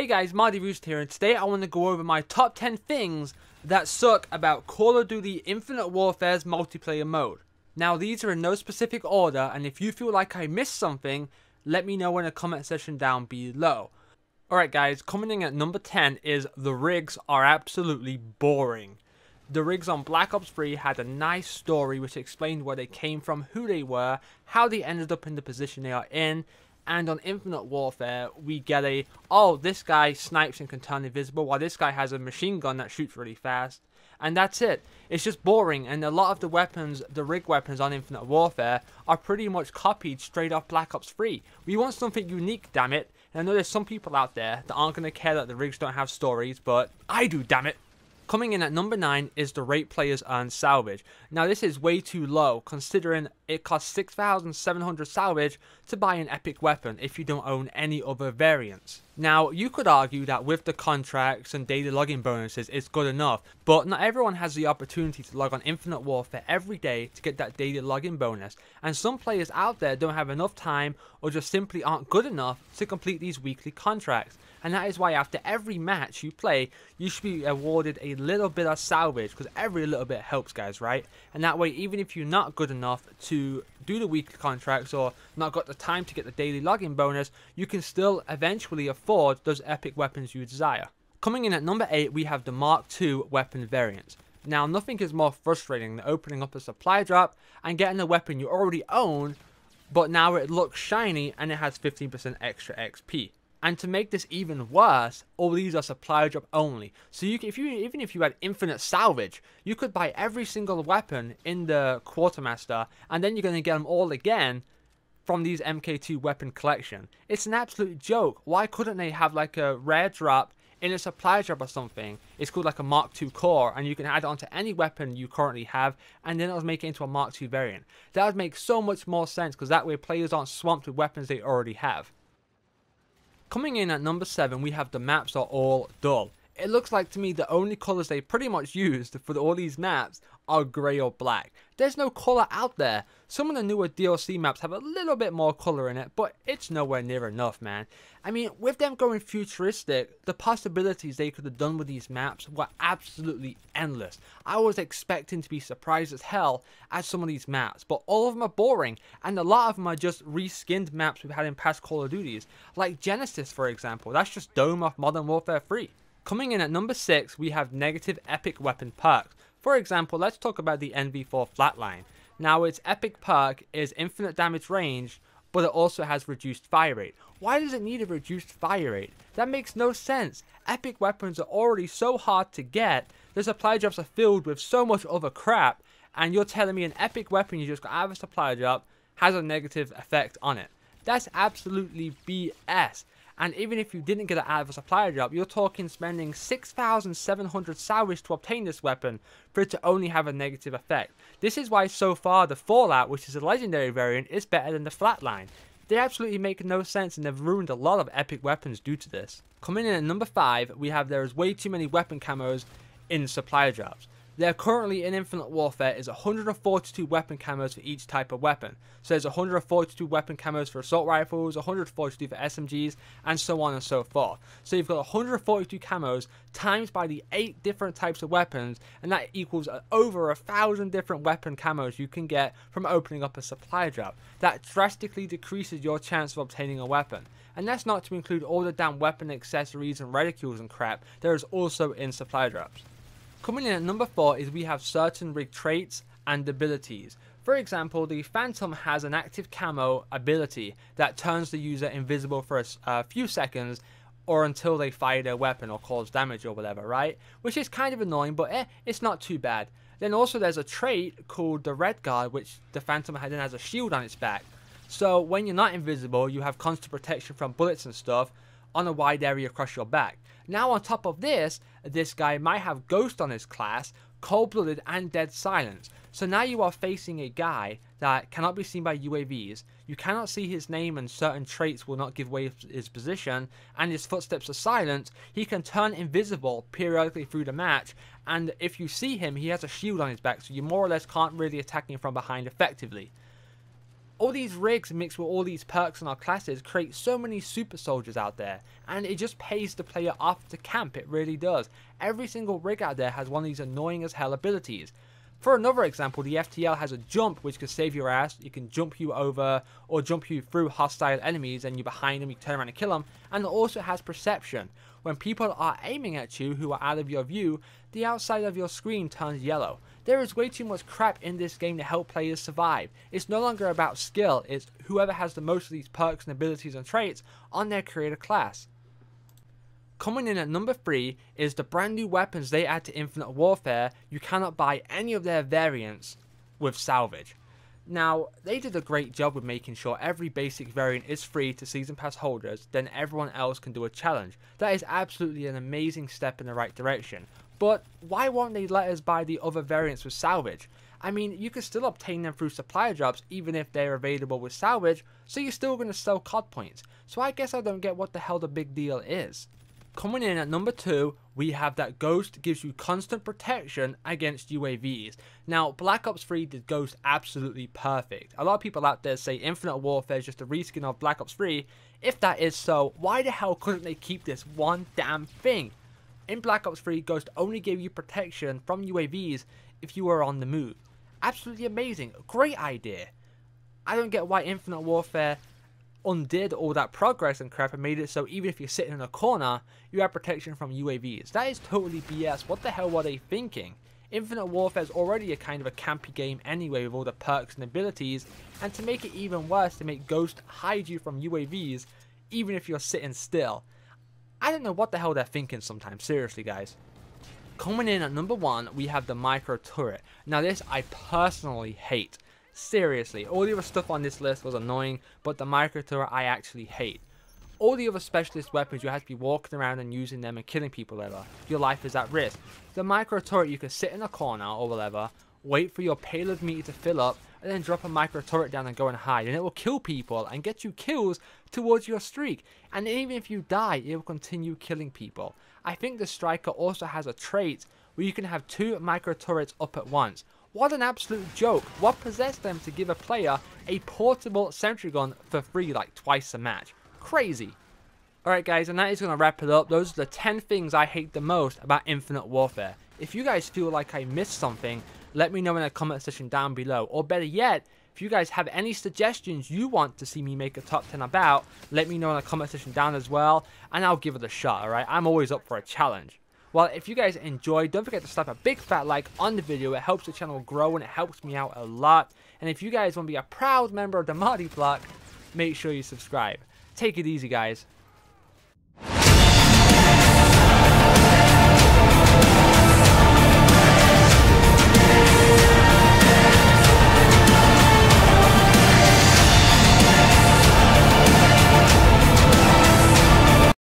Hey guys, Marty Roost here, and today I want to go over my top 10 things that suck about Call of Duty Infinite Warfare's multiplayer mode. Now these are in no specific order, and if you feel like I missed something, let me know in the comment section down below. Alright guys, coming in at number 10 is the rigs are absolutely boring. The rigs on Black Ops 3 had a nice story which explained where they came from, who they were, how they ended up in the position they are in. And on Infinite Warfare, we get oh, this guy snipes and can turn invisible, while this guy has a machine gun that shoots really fast. And that's it. It's just boring, and a lot of the weapons, the rig weapons on Infinite Warfare, are pretty much copied straight off Black Ops 3. We want something unique, damn it. And I know there's some people out there that aren't going to care that the rigs don't have stories, but I do, damn it. Coming in at number 9 is the rate players earn salvage. Now this is way too low, considering it costs 6,700 salvage to buy an epic weapon if you don't own any other variants. Now you could argue that with the contracts and daily login bonuses it's good enough, but not everyone has the opportunity to log on Infinite Warfare every day to get that daily login bonus, and some players out there don't have enough time or just simply aren't good enough to complete these weekly contracts. And that is why after every match you play, you should be awarded a little bit of salvage, because every little bit helps, guys, right? And that way, even if you're not good enough to do the weekly contracts or not got the time to get the daily login bonus, you can still eventually afford those epic weapons you desire. Coming in at number 8, we have the Mark II weapon variants. Now, nothing is more frustrating than opening up a supply drop and getting a weapon you already own, but now it looks shiny and it has 15% extra XP. And to make this even worse, all these are supply drop only. So even if you had infinite salvage, you could buy every single weapon in the Quartermaster, and then you're going to get them all again from these MK2 weapon collection. It's an absolute joke. Why couldn't they have like a rare drop in a supply drop or something? It's called like a Mark II core, and you can add it onto any weapon you currently have, and then it'll make it into a Mark II variant. That would make so much more sense, because that way players aren't swamped with weapons they already have. Coming in at number 7, we have the maps are all dull. It looks like to me the only colours they pretty much used for all these maps are grey or black. There's no colour out there. Some of the newer DLC maps have a little bit more colour in it, but it's nowhere near enough, man. I mean, with them going futuristic, the possibilities they could have done with these maps were absolutely endless. I was expecting to be surprised as hell at some of these maps, but all of them are boring, and a lot of them are just reskinned maps we've had in past Call of Duties. Like Genesis, for example, that's just Dome off Modern Warfare 3. Coming in at number 6, we have negative epic weapon perks. For example, let's talk about the NV4 Flatline. Now its epic perk is infinite damage range, but it also has reduced fire rate. Why does it need a reduced fire rate? That makes no sense. Epic weapons are already so hard to get, the supply drops are filled with so much other crap, and you're telling me an epic weapon you just got out of a supply drop has a negative effect on it. That's absolutely BS. And even if you didn't get it out of a supply drop, you're talking spending 6,700 salvage to obtain this weapon for it to only have a negative effect. This is why so far the Fallout, which is a legendary variant, is better than the Flatline. They absolutely make no sense, and they've ruined a lot of epic weapons due to this. Coming in at number 5, we have there is way too many weapon camos in supply drops. There currently in Infinite Warfare is 142 weapon camos for each type of weapon. So there's 142 weapon camos for assault rifles, 142 for SMGs, and so on and so forth. So you've got 142 camos times by the 8 different types of weapons, and that equals over 1,000 different weapon camos you can get from opening up a supply drop. That drastically decreases your chance of obtaining a weapon. And that's not to include all the damn weapon accessories and reticules and crap there is also in supply drops. Coming in at number 4 is we have certain rig traits and abilities. For example, the Phantom has an active camo ability that turns the user invisible for a few seconds or until they fire their weapon or cause damage or whatever, right? Which is kind of annoying, but it's not too bad. Then also there's a trait called the Red Guard, which the Phantom then has a shield on its back. So when you're not invisible, you have constant protection from bullets and stuff on a wide area across your back. Now on top of this guy might have Ghost on his class, Cold-Blooded, and Dead Silence. So now you are facing a guy that cannot be seen by UAVs, you cannot see his name and certain traits will not give away his position, and his footsteps are silent. He can turn invisible periodically through the match, and if you see him, he has a shield on his back, so you more or less can't really attack him from behind effectively. All these rigs mixed with all these perks on our classes create so many super soldiers out there, and it just pays the player off to camp, it really does. Every single rig out there has one of these annoying as hell abilities. For another example, the FTL has a jump which can save your ass. You can jump you over or jump you through hostile enemies, and you're behind them, you turn around and kill them. And it also has perception. When people are aiming at you who are out of your view, the outside of your screen turns yellow. There is way too much crap in this game to help players survive. It's no longer about skill, it's whoever has the most of these perks and abilities and traits on their creator class. Coming in at number 3 is the brand new weapons they add to Infinite Warfare. You cannot buy any of their variants with salvage. Now, they did a great job with making sure every basic variant is free to season pass holders, then everyone else can do a challenge. That is absolutely an amazing step in the right direction. But why won't they let us buy the other variants with salvage? I mean, you can still obtain them through supply drops even if they're available with salvage, so you're still going to sell COD points. So I guess I don't get what the hell the big deal is. Coming in at number 2, we have that Ghost gives you constant protection against UAVs. Now, Black Ops 3 did Ghost absolutely perfect. A lot of people out there say Infinite Warfare is just a reskin of Black Ops 3. If that is so, why the hell couldn't they keep this one damn thing? In Black Ops 3, Ghost only gave you protection from UAVs if you were on the move. Absolutely amazing. Great idea. I don't get why Infinite Warfare undid all that progress and crap and made it so even if you're sitting in a corner, you have protection from UAVs. That is totally BS. What the hell were they thinking? Infinite Warfare is already a kind of a campy game anyway with all the perks and abilities, and to make it even worse, to make Ghost hide you from UAVs even if you're sitting still. I don't know what the hell they're thinking sometimes, seriously guys. Coming in at number 1, we have the micro turret. Now this I personally hate. Seriously, all the other stuff on this list was annoying, but the micro turret I actually hate. All the other specialist weapons, you have to be walking around and using them and killing people whatever. Your life is at risk. The micro turret, you can sit in a corner or whatever, wait for your payload meter to fill up, and then drop a micro turret down and go and hide, and it will kill people and get you kills towards your streak. And even if you die, it will continue killing people. I think the Striker also has a trait where you can have 2 micro turrets up at once. What an absolute joke. What possessed them to give a player a portable sentry gun for free like twice a match? Crazy. Alright guys, and that is going to wrap it up. Those are the 10 things I hate the most about Infinite Warfare. If you guys feel like I missed something, let me know in the comment section down below. Or better yet, if you guys have any suggestions you want to see me make a top 10 about, let me know in the comment section down as well, and I'll give it a shot, alright? I'm always up for a challenge. Well, if you guys enjoyed, don't forget to slap a big fat like on the video. It helps the channel grow and it helps me out a lot. And if you guys want to be a proud member of the Marty Block, make sure you subscribe. Take it easy, guys.